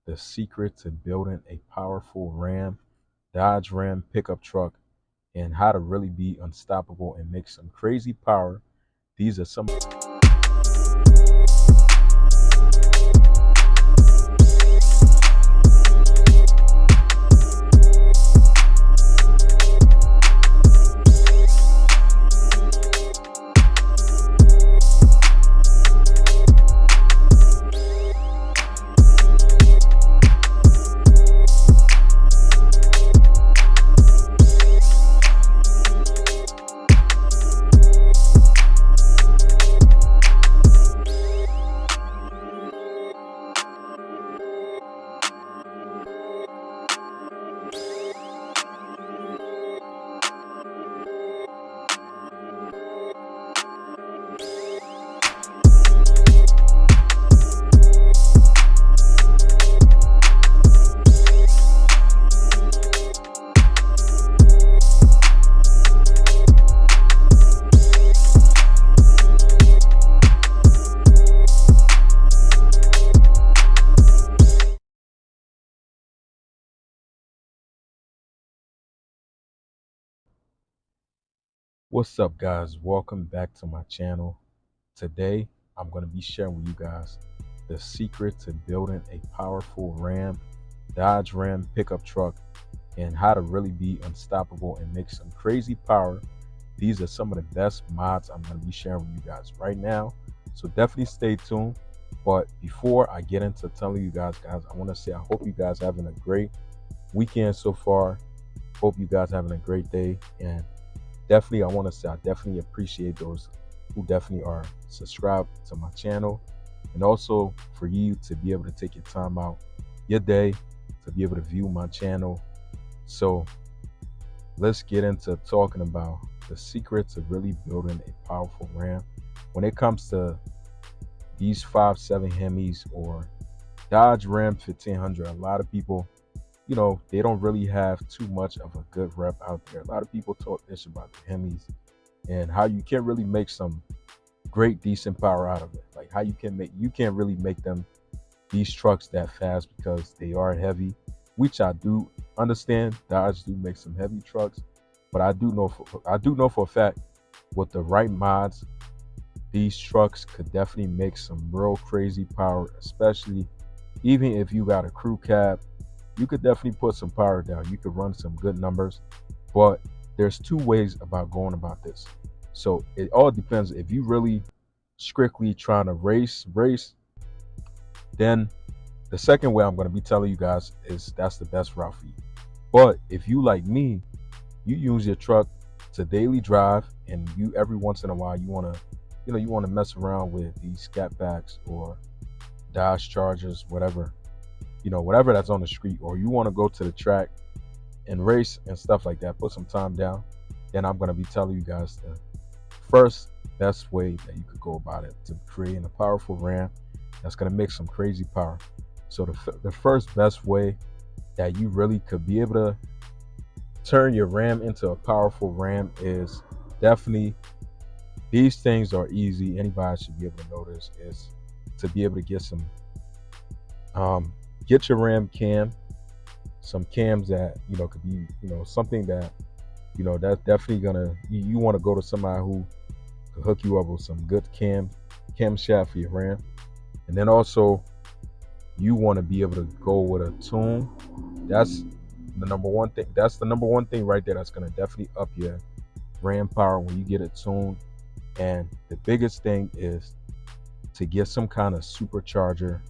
the secret to building a powerful Dodge Ram pickup truck, and how to really be unstoppable and make some crazy power. These are some. What's up, guys? Welcome back to my channel. Today, I'm going to be sharing with you guys the secret to building a powerful Dodge Ram pickup truck, and how to really be unstoppable and make some crazy power. These are some of the best mods I'm going to be sharing with you guys right now. So definitely stay tuned. But before I get into telling you guys, I want to say I hope you guys having a great weekend so far. Hope you guys having a great day, and definitely I want to say I definitely appreciate those who definitely are subscribed to my channel, and also for you to be able to take your time out your day to be able to view my channel. So let's get into talking about the secret to really building a powerful Ram. When it comes to these 5.7 Hemis or Dodge Ram 1500, a lot of people, they don't really have too much of a good rep out there. A lot of people talk this about the Hemis and how you can't really make some great, decent power out of it. Like how you can't really make these trucks that fast because they are heavy, which I do understand. Dodge do make some heavy trucks, but I do know for a fact with the right mods, these trucks could definitely make some real crazy power, especially even if you got a crew cab. You could definitely put some power down. You could run some good numbers, but there's two ways about going about this. So it all depends. If you really strictly trying to race, then the second way I'm going to be telling you guys is that's the best route for you. But if you like me, you use your truck to daily drive, and you every once in a while you want to mess around with these scat packs or Dodge Chargers, whatever that's on the street, or you want to go to the track and race and stuff like that, put some time down, then I'm going to be telling you guys the first best way that you could go about it to creating a powerful Ram that's going to make some crazy power. So the first best way that you really could be able to turn your Ram into a powerful Ram is definitely, these things are easy. Anybody should be able to know this, is to be able to get get your Ram cam, some cams that could be something that that's definitely gonna, you want to go to somebody who could hook you up with some good camshaft for your Ram. And then also you want to be able to go with a tune. That's the number one thing right there. That's gonna definitely up your Ram power when you get it tuned. And the biggest thing is to get some kind of supercharger,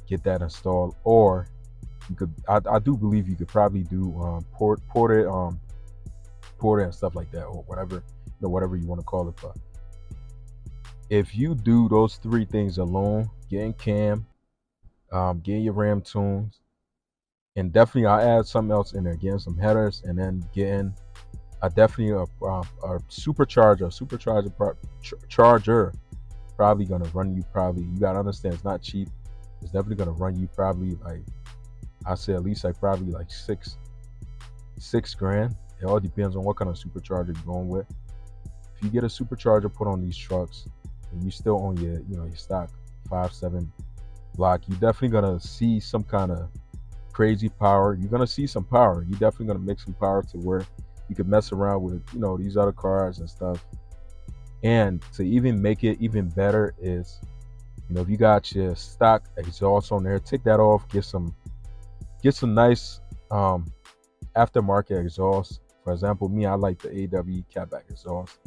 get that installed. Or you could, I do believe you could probably do port it and stuff like that, or whatever you want to call it. But if you do those three things alone, getting cam, getting your Ram tunes, and definitely I'll add something else in there, getting some headers, and then getting definitely a supercharger charger probably gonna run you, you gotta understand, it's not cheap. It's definitely gonna run you probably, like I say, at least like probably like six grand. It all depends on what kind of supercharger you're going with. If you get a supercharger put on these trucks and you still own your stock 5.7 block, you're definitely gonna see some kind of crazy power. You're gonna see some power. You're definitely gonna make some power to where you can mess around with, these other cars and stuff. And to even make it even better is, if you got your stock exhaust on there, take that off, get some nice um aftermarket exhaust. For example, me, I like the AW catback exhaust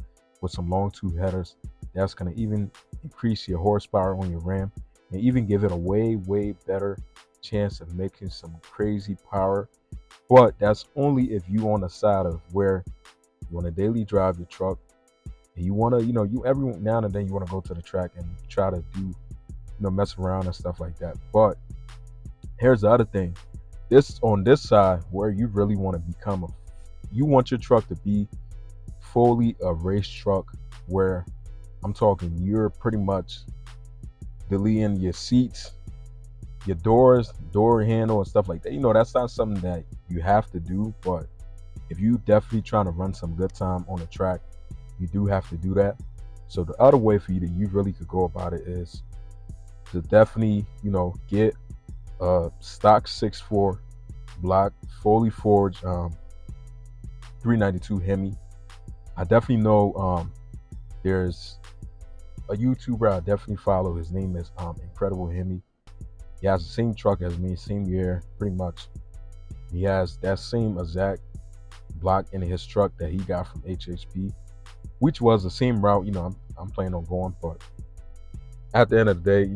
with some long tube headers. That's gonna even increase your horsepower on your Ram and even give it a way better chance of making some crazy power. But that's only if you on the side of where you want to daily drive your truck and you want to, you every now and then you want to go to the track and try to do, mess around and stuff like that. But here's the other thing: this on this side where you really want to become you want your truck to be fully a race truck, where I'm talking you're pretty much deleting your seats, your doors, door handle, and stuff like that. That's not something that you have to do, but if you definitely trying to run some good time on the track, you do have to do that. So the other way for you that you really could go about it is to definitely, get a stock 6.4 block, fully forged 392 Hemi. I definitely know there's a YouTuber I definitely follow. His name is Incredible Hemi. He has the same truck as me, same year, pretty much. He has that same exact block in his truck that he got from HHP, which was the same route, I'm planning on going. But at the end of the day,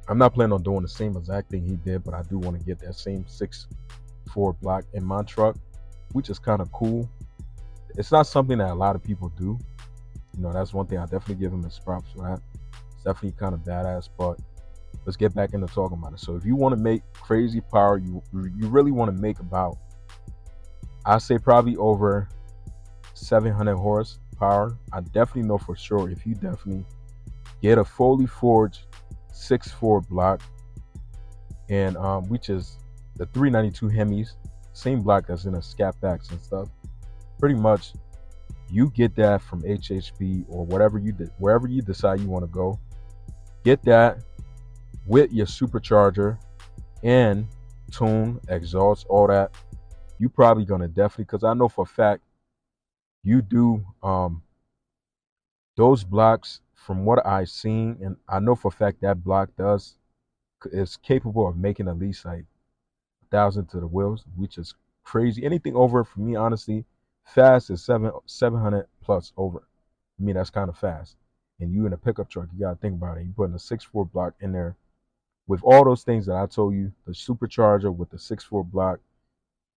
I'm not planning on doing the same exact thing he did, but I do want to get that same 6.4 block in my truck, which is kind of cool. It's not something that a lot of people do. That's one thing I definitely give him his props for that. It's definitely kind of badass. But let's get back into talking about it. So if you want to make crazy power, you really want to make about, I say probably over 700 horsepower. I definitely know for sure if you definitely get a fully forged 6.4 block, and which is the 392 Hemis, same block that's in a scat backs and stuff. Pretty much, you get that from HHP or whatever you did, wherever you decide you want to go. Get that with your supercharger and tune, exhaust, all that. You probably gonna definitely, because I know for a fact you do those blocks from what I've seen, and I know for a fact that block is capable of making at least like 1,000 to the wheels, which is crazy. Anything over for me, honestly, fast is 700 plus over. I mean, that's kind of fast. And you in a pickup truck, you gotta think about it. You putting a 6.4 block in there with all those things that I told you, the supercharger with the 6.4 block,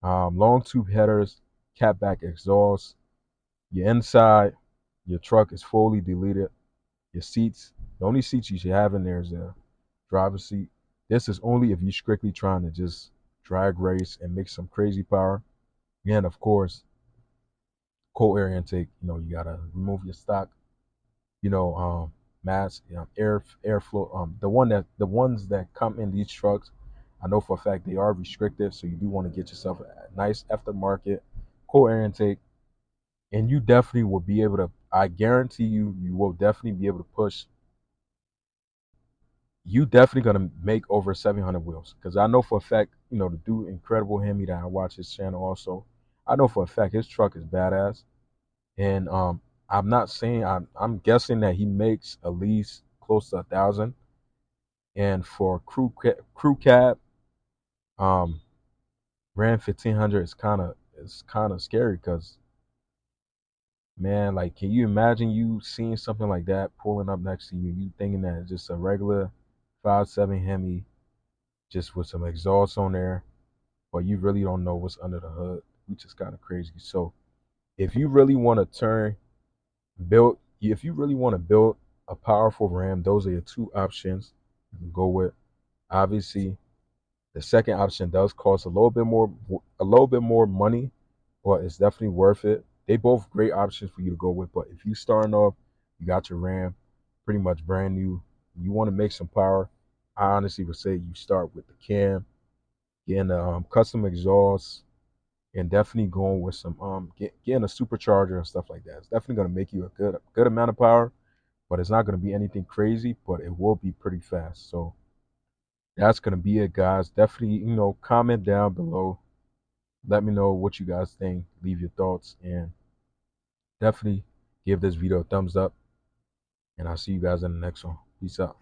long tube headers, catback exhaust, your inside, your truck is fully deleted. Your seats, the only seats you should have in there is a driver's seat. This is only if you're strictly trying to just drag race and make some crazy power. And of course, cold air intake. You gotta remove your stock, mask, airflow. The ones that come in these trucks, I know for a fact they are restricted. So you do want to get yourself a nice aftermarket cold air intake, and you definitely will be able to. I guarantee you, you will definitely be able to push. You definitely gonna make over 700 wheels, because I know for a fact, the dude Incredible Hemi that I watch his channel also. I know for a fact his truck is badass, and I'm not saying I'm guessing that he makes at least close to 1,000. And for crew cab, um, Ram 1500 is kind of scary, because man, like, can you imagine you seeing something like that pulling up next to you? You thinking that it's just a regular 5.7 Hemi, just with some exhaust on there, but you really don't know what's under the hood, which is kind of crazy. So if you really want to if you really want to build a powerful Ram, those are your two options you can go with. Obviously, the second option does cost a little bit more money, but it's definitely worth it. They both great options for you to go with. But if you starting off, you got your Ram, pretty much brand new. You want to make some power. I honestly would say you start with the cam, getting the custom exhaust, and definitely going with some getting a supercharger and stuff like that. It's definitely gonna make you a good amount of power. but it's not going to be anything crazy, but it will be pretty fast. So that's going to be it, guys. Definitely, comment down below. Let me know what you guys think. Leave your thoughts, and definitely give this video a thumbs up. And I'll see you guys in the next one. Peace out.